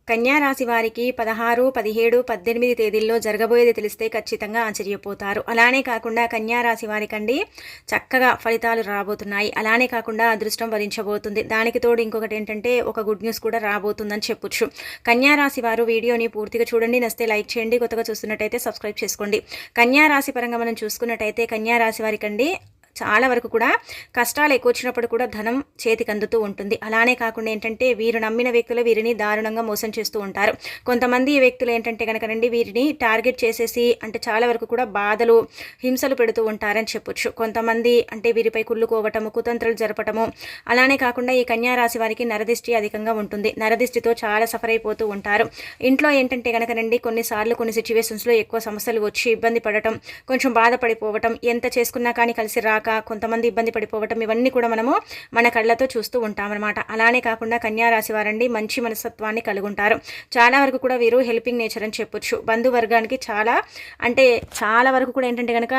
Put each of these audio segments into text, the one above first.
కన్యా రాశి వారికి 16, 17, 18 తేదీల్లో జరగబోయేది తెలిస్తే ఖచ్చితంగా ఆశ్చర్యపోతారు. అలానే కాకుండా కన్యా రాశి వారికండి చక్కగా ఫలితాలు రాబోతున్నాయి. అలానే కాకుండా అదృష్టం వరించబోతుంది. దానికి తోడు ఇంకొకటి ఏంటంటే ఒక గుడ్ న్యూస్ కూడా రాబోతుందని చెప్పొచ్చు. కన్యా రాశి వారు వీడియోని పూర్తిగా చూడండి. నచ్చితే లైక్ చేయండి. కొత్తగా చూస్తున్నట్టయితే సబ్స్క్రైబ్ చేసుకోండి. కన్యా రాశి పరంగా మనం చూసుకున్నట్టయితే కన్యా రాశి వారికండి చాలా వరకు కూడా కష్టాలు ఎక్కువ వచ్చినప్పుడు కూడా ధనం చేతికి అందుతూ ఉంటుంది. అలానే కాకుండా ఏంటంటే వీరు నమ్మిన వ్యక్తులు వీరిని దారుణంగా మోసం చేస్తూ ఉంటారు. కొంతమంది వ్యక్తులు ఏంటంటే కనుకనండి వీరిని టార్గెట్ చేసేసి అంటే చాలా వరకు కూడా బాధలు హింసలు పెడుతూ ఉంటారని చెప్పొచ్చు. కొంతమంది అంటే వీరిపై కుళ్ళుకోవటము, కుతంత్రాలు జరపటము. అలానే కాకుండా ఈ కన్యా రాశి వారికి నరదిష్టి అధికంగా ఉంటుంది. నరదిష్టితో చాలా సఫర్ అయిపోతూ ఉంటారు. ఇంట్లో ఏంటంటే కనుకనండి కొన్నిసార్లు కొన్ని సిచ్యువేషన్స్లో ఎక్కువ సమస్యలు వచ్చి ఇబ్బంది పడటం, కొంచెం బాధపడిపోవటం, ఎంత చేసుకున్నా కానీ కలిసి రాక కొంతమంది ఇబ్బంది పడిపోవటం, ఇవన్నీ కూడా మనము మన కళ్ళతో చూస్తూ ఉంటామన్నమాట. అలానే కాకుండా కన్యా రాశి వారండి మంచి మనస్తత్వాన్ని కలిగి ఉంటారు. చాలా వరకు కూడా వీరు హెల్పింగ్ నేచర్ అని చెప్పొచ్చు. బంధువర్గానికి చాలా వరకు కూడా ఏంటంటే కనుక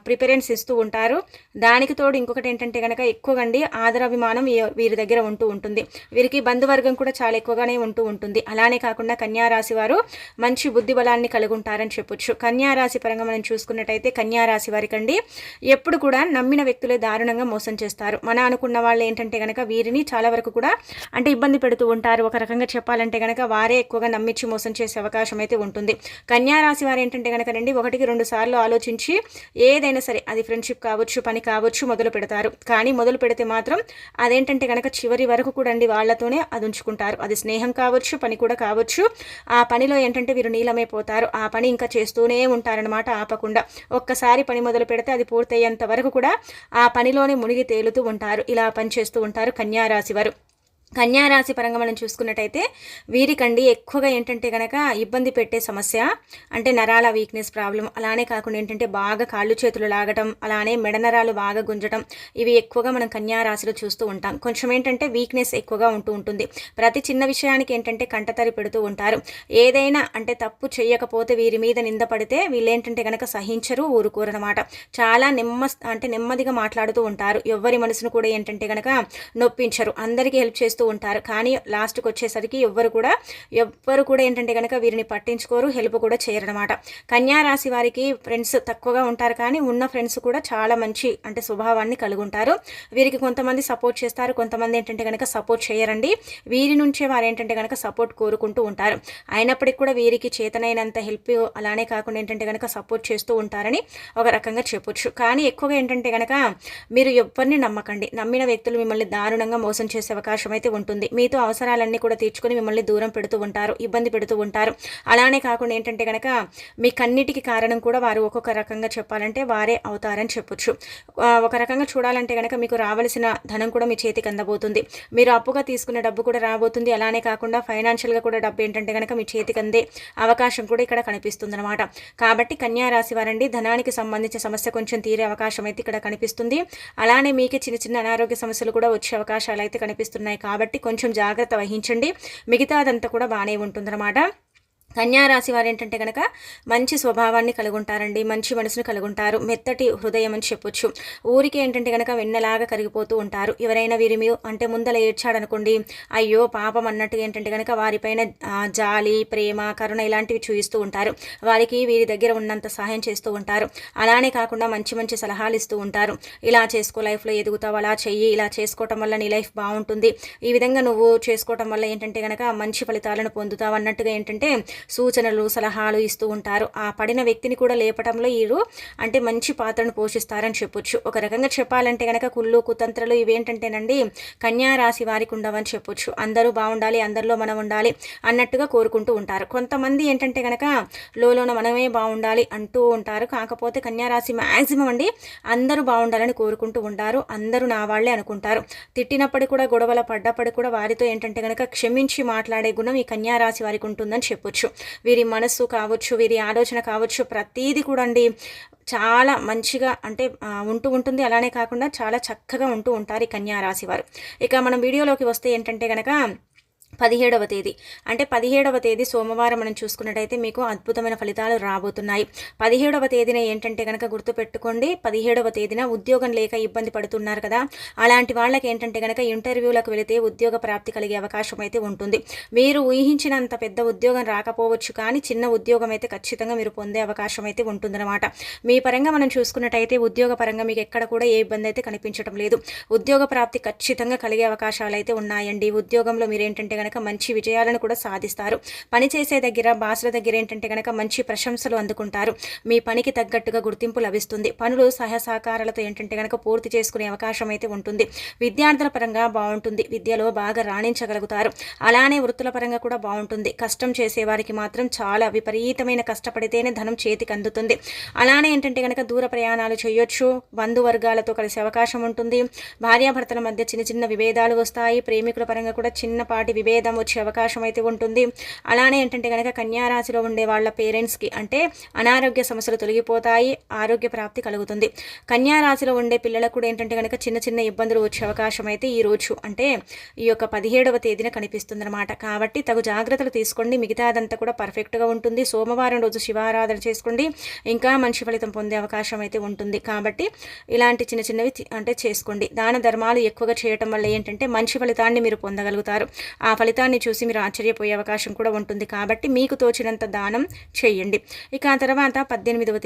ప్రిఫరెన్స్ ఇస్తూ ఉంటారు. దానికి తోడు ఇంకొకటి ఏంటంటే కనుక ఎక్కువగా ఆదరాభిమానం వీరి దగ్గర ఉంటూ ఉంటుంది. వీరికి బంధువర్గం కూడా చాలా ఎక్కువగానే ఉంటూ ఉంటుంది. అలానే కాకుండా కన్యా రాశి వారు మంచి బుద్ధి బలాన్ని కలిగి ఉంటారని చెప్పొచ్చు. కన్యా రాశి పరంగా మనం చూసుకున్నట్టయితే కన్యా రాశి వారికండి ఎప్పుడు కూడా నమ్మిన వ్యక్తులే దారుణంగా మోసం చేస్తారు. మన అనుకున్న వాళ్ళు ఏంటంటే కనుక వీరిని చాలా వరకు కూడా అంటే ఇబ్బంది పెడుతూ ఉంటారు. ఒక రకంగా చెప్పాలంటే కనుక వారే ఎక్కువగా నమ్మించి మోసం చేసే అవకాశం అయితే ఉంటుంది. కన్యా రాశి వారు ఏంటంటే కనుక రండి 1-2 సార్లు ఆలోచించి ఏదైనా సరే అది ఫ్రెండ్షిప్ కావచ్చు, పని కావచ్చు మొదలు పెడతారు. కానీ మొదలు పెడితే మాత్రం అదేంటంటే కనుక చివరి వరకు కూడా అండి వాళ్ళతోనే అది ఉంచుకుంటారు. అది స్నేహం కావచ్చు, పని కూడా కావచ్చు. ఆ పనిలో ఏంటంటే వీరు నీలమైపోతారు. ఆ పని ఇంకా చేస్తూనే ఉంటారనమాట ఆపకుండా. ఒక్కసారి పని మొదలు పెడితే అది పూర్తయ్యేంత వరకు కూడా ఆ పనిలోనే మునిగి తేలుతూ ఉంటారు. ఇలా పనిచేస్తూ ఉంటారు కన్యా రాశి వారు. కన్యా రాశి పరంగా మనం చూసుకున్నట్టయితే వీరికండి ఎక్కువగా ఏంటంటే కనుక ఇబ్బంది పెట్టే సమస్య అంటే నరాల వీక్నెస్ ప్రాబ్లం. అలానే కాకుండా ఏంటంటే బాగా కాళ్ళు చేతులు లాగటం, అలానే మెడ నరాలు బాగా గుంజటం, ఇవి ఎక్కువగా మనం కన్యా రాశిలో చూస్తూ ఉంటాం. కొంచెం ఏంటంటే వీక్నెస్ ఎక్కువగా ఉంటూ ఉంటుంది. ప్రతి చిన్న విషయానికి ఏంటంటే కంటతరి పెడుతూ ఉంటారు. ఏదైనా అంటే తప్పు చేయకపోతే వీరి మీద నింద పడితే వీళ్ళు ఏంటంటే కనుక సహించరు, ఊరుకోరనమాట. చాలా నెమ్మదిగా మాట్లాడుతూ ఉంటారు. ఎవరి మనసును కూడా ఏంటంటే కనుక నొప్పించరు. అందరికీ హెల్ప్ చేస్తూ ఉంటారు. కానీ లాస్ట్కి వచ్చేసరికి ఎవ్వరు కూడా ఏంటంటే కనుక వీరిని పట్టించుకోరు, హెల్ప్ కూడా చేయరనమాట. కన్యా రాశి వారికి ఫ్రెండ్స్ తక్కువగా ఉంటారు. కానీ ఉన్న ఫ్రెండ్స్ కూడా చాలా మంచి అంటే స్వభావాన్ని కలిగి ఉంటారు. వీరికి కొంతమంది సపోర్ట్ చేస్తారు, కొంతమంది ఏంటంటే కనుక సపోర్ట్ చేయరండి. వీరి నుంచే వారు ఏంటంటే కనుక సపోర్ట్ కోరుకుంటూ ఉంటారు. అయినప్పటికీ కూడా వీరికి చేతనైనంత హెల్ప్ అలానే కాకుండా ఏంటంటే కనుక సపోర్ట్ చేస్తూ ఉంటారని ఒక రకంగా చెప్పొచ్చు. కానీ ఎక్కువగా ఏంటంటే కనుక మీరు ఎవరిని నమ్మకండి. నమ్మిన వ్యక్తులు మిమ్మల్ని దారుణంగా మోసం చేసే అవకాశం అయితే ఉంటుంది. మీతో అవసరాలన్నీ కూడా తీర్చుకొని మిమ్మల్ని దూరం పెడుతూ ఉంటారు, ఇబ్బంది పెడుతూ ఉంటారు. అలానే కాకుండా ఏంటంటే కనుక మీ కన్నిటికి కారణం కూడా వారు ఒక్కొక్క రకంగా చెప్పాలంటే వారే అవుతారని చెప్పొచ్చు. ఒక రకంగా చూడాలంటే కనుక మీకు రావాల్సిన ధనం కూడా మీ చేతికి అందబోతుంది. మీరు అప్పుగా తీసుకున్న డబ్బు కూడా రాబోతుంది. అలానే కాకుండా ఫైనాన్షియల్గా కూడా డబ్బు ఏంటంటే కనుక మీ చేతికి అందే అవకాశం కూడా ఇక్కడ కనిపిస్తుంది అనమాట. కాబట్టి కన్యా రాశి వారండి ధనానికి సంబంధించిన సమస్య కొంచెం తీరే అవకాశం అయితే ఇక్కడ కనిపిస్తుంది. అలానే మీకు చిన్న చిన్న అనారోగ్య సమస్యలు కూడా వచ్చే అవకాశాలు అయితే కనిపిస్తున్నాయి. కాబట్టి కొంచెం జాగ్రత్త వహించండి. మిగతాదంతా కూడా బాగానే ఉంటుందన్నమాట. కన్యా రాశి వారు ఏంటంటే కనుక మంచి స్వభావాన్ని కలిగి ఉంటారండి. మంచి మనసును కలిగి ఉంటారు. మెత్తటి హృదయం అని చెప్పొచ్చు. ఊరికి ఏంటంటే కనుక వెన్నలాగా కరిగిపోతూ ఉంటారు. ఎవరైనా వీరి అంటే ముందల ఏడ్చాడనుకోండి, అయ్యో పాపం అన్నట్టుగా ఏంటంటే కనుక వారిపైన జాలి, ప్రేమ, కరుణ ఇలాంటివి చూపిస్తూ ఉంటారు. వారికి వీరి దగ్గర ఉన్నంత సహాయం చేస్తూ ఉంటారు. అలానే కాకుండా మంచి మంచి సలహాలు ఇస్తూ ఉంటారు. ఇలా చేసుకో, లైఫ్లో ఎదుగుతావు, అలా చెయ్యి, ఇలా చేసుకోవటం వల్ల నీ లైఫ్ బాగుంటుంది, ఈ విధంగా నువ్వు చేసుకోవటం వల్ల ఏంటంటే కనుక మంచి ఫలితాలను పొందుతావు అన్నట్టుగా ఏంటంటే సూచనలు, సలహాలు ఇస్తూ ఉంటారు. ఆ పడిన వ్యక్తిని కూడా లేపటంలో వీరు అంటే మంచి పాత్రను పోషిస్తారని చెప్పొచ్చు. ఒక రకంగా చెప్పాలంటే కనుక కుళ్ళు, కుతంత్రాలు ఇవేంటంటేనండి కన్యా రాశి వారికి ఉండవని చెప్పొచ్చు. అందరూ బాగుండాలి, అందరిలో మనం ఉండాలి అన్నట్టుగా కోరుకుంటూ ఉంటారు. కొంతమంది ఏంటంటే కనుక లోలోన మనమే బాగుండాలి అంటూ ఉంటారు. కాకపోతే కన్యా రాశి మ్యాక్సిమం అండి అందరూ బాగుండాలని కోరుకుంటూ ఉంటారు. అందరూ నా వాళ్ళే అనుకుంటారు. తిట్టినప్పటికీ కూడా, గొడవల పడ్డప్పటికీ కూడా వారితో ఏంటంటే కనుక క్షమించి మాట్లాడే గుణం ఈ కన్యా రాశి వారికి ఉంటుందని చెప్పొచ్చు. వీరి మనస్సు కావచ్చు, వీరి ఆలోచన కావచ్చు, ప్రతీది కూడా అండి చాలా మంచిగా అంటే ఉంటుంది. అలానే కాకుండా చాలా చక్కగా ఉంటూ ఉంటారు ఈ కన్యా రాశి వారు. ఇక మనం వీడియోలోకి వస్తే ఏంటంటే కనుక 17వ తేదీ అంటే 17వ తేదీ సోమవారం మనం చూసుకున్నట్టయితే మీకు అద్భుతమైన ఫలితాలు రాబోతున్నాయి. 17వ తేదీన ఏంటంటే కనుక గుర్తుపెట్టుకోండి, 17వ తేదీన ఉద్యోగం లేక ఇబ్బంది పడుతున్నారు కదా, అలాంటి వాళ్ళకి ఏంటంటే కనుక ఇంటర్వ్యూలకు వెళితే ఉద్యోగ ప్రాప్తి కలిగే అవకాశం అయితే ఉంటుంది. మీరు ఊహించినంత పెద్ద ఉద్యోగం రాకపోవచ్చు, కానీ చిన్న ఉద్యోగం అయితే ఖచ్చితంగా మీరు పొందే అవకాశం అయితే ఉంటుందన్నమాట. మీ పరంగా మనం చూసుకున్నట్టయితే ఉద్యోగ పరంగా మీకు ఎక్కడ కూడా ఏ ఇబ్బంది అయితే కనిపించడం లేదు. ఉద్యోగ ప్రాప్తి ఖచ్చితంగా కలిగే అవకాశాలు అయితే ఉన్నాయండి. ఉద్యోగంలో మీరు ఏంటంటే కనుక మంచి విజయాలను కూడా సాధిస్తారు. పని చేసే దగ్గర బాసుల దగ్గర ఏంటంటే కనుక మంచి ప్రశంసలు అందుకుంటారు. మీ పనికి తగ్గట్టుగా గుర్తింపు లభిస్తుంది. పనులు సహకారాలతో ఏంటంటే కనుక పూర్తి చేసుకునే అవకాశం అయితే ఉంటుంది. విద్యార్థుల పరంగా బాగుంటుంది. విద్యలో బాగా రాణించగలుగుతారు. అలానే వృత్తుల పరంగా కూడా బాగుంటుంది. కష్టం చేసే వారికి మాత్రం చాలా విపరీతమైన కష్టపడితేనే ధనం చేతికి అందుతుంది. అలానే ఏంటంటే కనుక దూర ప్రయాణాలు చేయొచ్చు. బంధువర్గాలతో కలిసే అవకాశం ఉంటుంది. భార్యాభర్తల మధ్య చిన్న చిన్న విభేదాలు వస్తాయి. ప్రేమికుల పరంగా కూడా చిన్నపాటి విభేదం వచ్చే అవకాశం అయితే ఉంటుంది. అలానే ఏంటంటే కనుక కన్యారాశిలో ఉండే వాళ్ళ పేరెంట్స్కి అంటే అనారోగ్య సమస్యలు తొలగిపోతాయి. ఆరోగ్య ప్రాప్తి కలుగుతుంది. కన్యారాశిలో ఉండే పిల్లలకు కూడా ఏంటంటే కనుక చిన్న చిన్న ఇబ్బందులు వచ్చే అవకాశం అయితే ఈ రోజు అంటే ఈ యొక్క 17వ తేదీన కనిపిస్తుంది అనమాట. కాబట్టి తగు జాగ్రత్తలు తీసుకోండి. మిగతాదంతా కూడా పర్ఫెక్ట్గా ఉంటుంది. సోమవారం రోజు శివారాధన చేసుకోండి, ఇంకా మంచి ఫలితం పొందే అవకాశం అయితే ఉంటుంది. కాబట్టి ఇలాంటి చిన్న చిన్నవి అంటే చేసుకోండి. దాన ధర్మాలు ఎక్కువగా చేయటం వల్ల ఏంటంటే మంచి ఫలితాన్ని మీరు పొందగలుగుతారు. ఆ ఫలితాన్ని చూసి మీరు ఆశ్చర్యపోయే అవకాశం కూడా ఉంటుంది. కాబట్టి మీకు తోచినంత దానం చేయండి. ఇక ఆ తర్వాత 18వ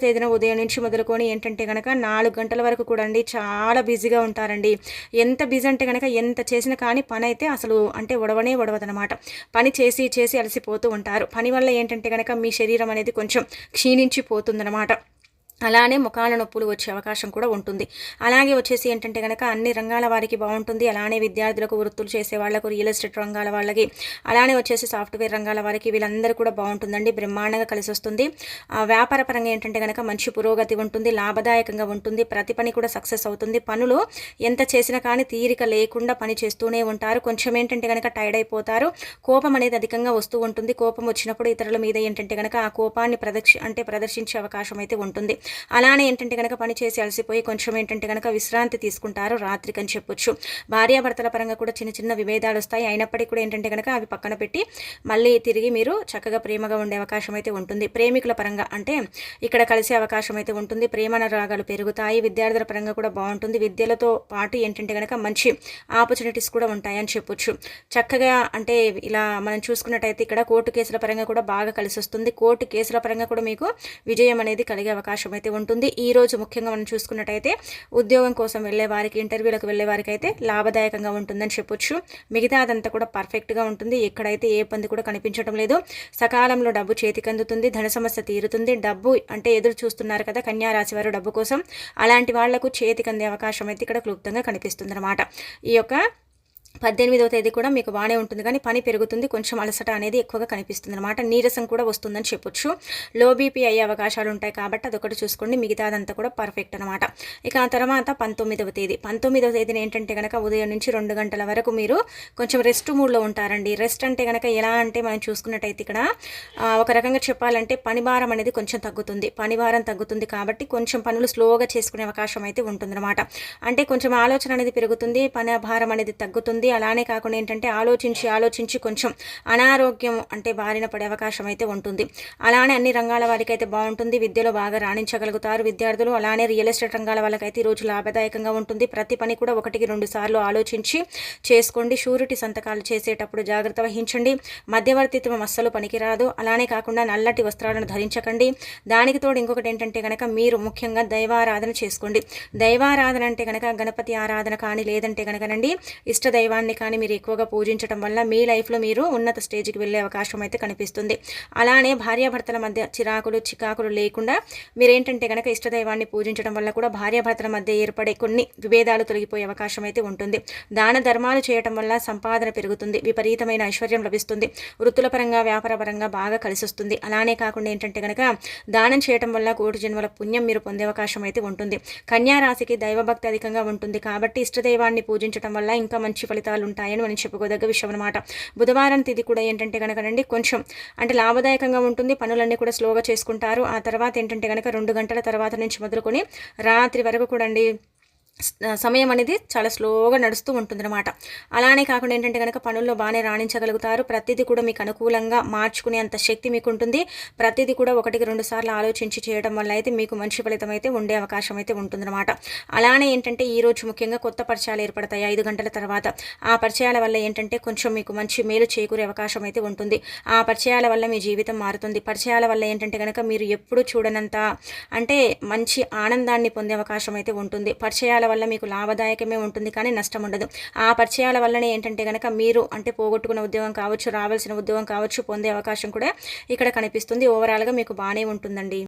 తేదీన ఉదయం నుంచి మొదలుకొని ఏంటంటే కనుక 4 గంటల వరకు కూడా అండి చాలా బిజీగా ఉంటారండి. ఎంత బిజీ అంటే కనుక ఎంత చేసినా కానీ పని అయితే అసలు అంటే ఒడవదనమాట. పని చేసి చేసి అలసిపోతూ ఉంటారు. పని వల్ల ఏంటంటే కనుక మీ శరీరం అనేది కొంచెం క్షీణించిపోతుందన్నమాట. అలానే ముఖాల నొప్పులు వచ్చే అవకాశం కూడా ఉంటుంది. అలాగే వచ్చేసి ఏంటంటే కనుక అన్ని రంగాల వారికి బాగుంటుంది. అలానే విద్యార్థులకు, వృత్తులు చేసే వాళ్ళకు, రియల్ ఎస్టేట్ రంగాల వాళ్ళకి, అలానే వచ్చేసి సాఫ్ట్వేర్ రంగాల వారికి వీళ్ళందరూ కూడా బాగుంటుందండి. బ్రహ్మాండంగా కలిసి వస్తుంది. వ్యాపార పరంగా ఏంటంటే కనుక మంచి పురోగతి ఉంటుంది. లాభదాయకంగా ఉంటుంది. ప్రతి పని కూడా సక్సెస్ అవుతుంది. పనులు ఎంత చేసినా కానీ తీరిక లేకుండా పని చేస్తూనే ఉంటారు. కొంచెం ఏంటంటే కనుక టైర్డ్ అయిపోతారు. కోపం అనేది అధికంగా వస్తూ ఉంటుంది. కోపం వచ్చినప్పుడు ఇతరుల మీద ఏంటంటే కనుక ఆ కోపాన్ని ప్రదర్శించే అవకాశం అయితే ఉంటుంది. అలానే ఏంటంటే కనుక పని చేసి అలసిపోయి కొంచెం ఏంటంటే కనుక విశ్రాంతి తీసుకుంటారు రాత్రికి అని చెప్పొచ్చు. భార్యాభర్తల పరంగా కూడా చిన్న చిన్న విభేదాలు వస్తాయి. అయినప్పటికీ కూడా ఏంటంటే కనుక అవి పక్కన పెట్టి మళ్ళీ తిరిగి మీరు చక్కగా ప్రేమగా ఉండే అవకాశం అయితే ఉంటుంది. ప్రేమికుల పరంగా అంటే ఇక్కడ కలిసే అవకాశం అయితే ఉంటుంది. ప్రేమానురాగాలు పెరుగుతాయి. విద్యార్థుల పరంగా కూడా బాగుంటుంది. విద్యలతో పాటు ఏంటంటే కనుక మంచి ఆపర్చునిటీస్ కూడా ఉంటాయని చెప్పొచ్చు. చక్కగా అంటే ఇలా మనం చూసుకున్నట్టయితే ఇక్కడ కోర్టు కేసుల పరంగా కూడా బాగా కలిసి వస్తుంది. కోర్టు కేసుల పరంగా కూడా మీకు విజయం అనేది కలిగే అవకాశం అయితే ఉంటుంది. ఈ రోజు ముఖ్యంగా మనం చూసుకున్నట్టయితే ఉద్యోగం కోసం వెళ్ళే వారికి, ఇంటర్వ్యూలకు వెళ్ళే వారికి అయితే లాభదాయకంగా ఉంటుందని చెప్పొచ్చు. మిగతాదంతా కూడా పర్ఫెక్ట్గా ఉంటుంది. ఎక్కడైతే ఏ ఇబ్బంది కూడా కనిపించడం లేదు. సకాలంలో డబ్బు చేతికి అందుతుంది. ధన సమస్య తీరుతుంది. డబ్బు అంటే ఎదురు చూస్తున్నారు కదా కన్యా రాశి వారు డబ్బు కోసం, అలాంటి వాళ్లకు చేతికి అందే అవకాశం అయితే ఇక్కడ క్లుప్తంగా కనిపిస్తుంది అనమాట. ఈ యొక్క 18వ తేదీ కూడా మీకు బాగానే ఉంటుంది, కానీ పని పెరుగుతుంది. కొంచెం అలసట అనేది ఎక్కువగా కనిపిస్తుంది అనమాట. నీరసం కూడా వస్తుందని చెప్పొచ్చు. లో బీపీ అయ్యే అవకాశాలు ఉంటాయి కాబట్టి అదొకటి చూసుకోండి. మిగతాదంతా కూడా పర్ఫెక్ట్ అనమాట. ఇక ఆ తర్వాత 19వ తేదీన ఏంటంటే కనుక ఉదయం నుంచి 2 గంటల వరకు మీరు కొంచెం రెస్ట్ మూడ్లో ఉంటారండి. రెస్ట్ అంటే కనుక ఎలా అంటే మనం చూసుకున్నట్టయితే ఇక్కడ ఒక రకంగా చెప్పాలంటే పని భారం అనేది కొంచెం తగ్గుతుంది. పని భారం తగ్గుతుంది కాబట్టి కొంచెం పనులు స్లోగా చేసుకునే అవకాశం అయితే ఉంటుందన్నమాట. అంటే కొంచెం ఆలోచన అనేది పెరుగుతుంది. పని భారం అనేది తగ్గుతుంది. అలానే కాకుండా ఏంటంటే ఆలోచించి కొంచెం అనారోగ్యం అంటే బారిన పడే అవకాశం అయితే ఉంటుంది. అలానే అన్ని రంగాల వారికి అయితే బాగుంటుంది. విద్యలో బాగా రాణించగలుగుతారు విద్యార్థులు. అలానే రియల్ ఎస్టేట్ రంగాల వాళ్ళకైతే ఈరోజు లాభదాయకంగా ఉంటుంది. ప్రతి పని కూడా 1-2 సార్లు ఆలోచించి చేసుకోండి. షూరిటీ సంతకాలు చేసేటప్పుడు జాగ్రత్త వహించండి. మధ్యవర్తిత్వం అస్సలు పనికిరాదు. అలానే కాకుండా నల్లటి వస్త్రాలను ధరించకండి. దానికి తోడు ఇంకొకటి ఏంటంటే కనుక మీరు ముఖ్యంగా దైవారాధన చేసుకోండి. దైవారాధన అంటే కనుక గణపతి ఆరాధన కానీ లేదంటే కనుకనండి ఇష్ట దైవాన్ని కానీ మీరు ఎక్కువగా పూజించడం వల్ల మీ లైఫ్లో మీరు ఉన్నత స్టేజ్కి వెళ్ళే అవకాశం అయితే కనిపిస్తుంది. అలానే భార్యాభర్తల మధ్య చికాకులు లేకుండా మీరేంటంటే కనుక ఇష్టదైవాన్ని పూజించడం వల్ల కూడా భార్యాభర్తల మధ్య ఏర్పడే కొన్ని విభేదాలు తొలగిపోయే అవకాశం అయితే ఉంటుంది. దాన ధర్మాలు చేయడం వల్ల సంపాదన పెరుగుతుంది. విపరీతమైన ఐశ్వర్యం లభిస్తుంది. వృత్తుల పరంగా, వ్యాపార పరంగా బాగా కలిసి వస్తుంది. అలానే కాకుండా ఏంటంటే కనుక దానం చేయడం వల్ల 1,00,00,000 జన్మల పుణ్యం మీరు పొందే అవకాశం అయితే ఉంటుంది. కన్యా రాశికి దైవభక్తి అధికంగా ఉంటుంది కాబట్టి ఇష్టదైవాన్ని పూజించడం వల్ల ఇంకా మంచి ఫలితాలు ఉంటాయని మనం చెప్పుకోదగ్గ విషయం అనమాట. బుధవారం తిథి కూడా ఏంటంటే కనుకనండి కొంచెం అంటే లాభదాయకంగా ఉంటుంది. పనులన్నీ కూడా స్లోగా చేసుకుంటారు. ఆ తర్వాత ఏంటంటే కనుక 2 గంటల తర్వాత నుంచి మొదలుకొని రాత్రి వరకు కూడా అండి సమయం అనేది చాలా స్లోగా నడుస్తూ ఉంటుందన్నమాట. అలానే కాకుండా ఏంటంటే గనక పనుల్లో బానే రాణించగలుగుతారు. ప్రతీది కూడా మీకు అనుకూలంగా మార్చుకునేంత శక్తి మీకుంటుంది. ప్రతీది కూడా ఒకటికి 2 సార్లు ఆలోచించి చేయడం వల్ల అయితే మీకు మంచి ఫలితం అయితే ఉండే అవకాశం అయితే ఉంటుందన్నమాట. అలానే ఏంటంటే ఈరోజు ముఖ్యంగా కొత్త పరిచయాలు ఏర్పడతాయి 5 గంటల తర్వాత. ఆ పరిచయాల వల్ల ఏంటంటే కొంచెం మీకు మంచి మేలు చేకూరే అవకాశం అయితే ఉంటుంది. ఆ పరిచయాల వల్ల మీ జీవితం మారుతుంది. పరిచయాల వల్ల ఏంటంటే గనక మీరు ఎప్పుడూ చూడనంత అంటే మంచి ఆనందాన్ని పొందే అవకాశం అయితే ఉంటుంది. పరిచయాల వల్ల మీకు లాభదాయకమే ఉంటుంది కానీ నష్టం ఉండదు. ఆ పరిచయాల వల్లనే ఏంటంటే గనక మీరు అంటే పోగొట్టుకున్న ఉద్యోగం కావచ్చు, రావాల్సిన ఉద్యోగం కావచ్చు పొందే అవకాశం కూడా ఇక్కడ కనిపిస్తుంది. ఓవరాల్‌గా మీకు బానే ఉంటుందండి.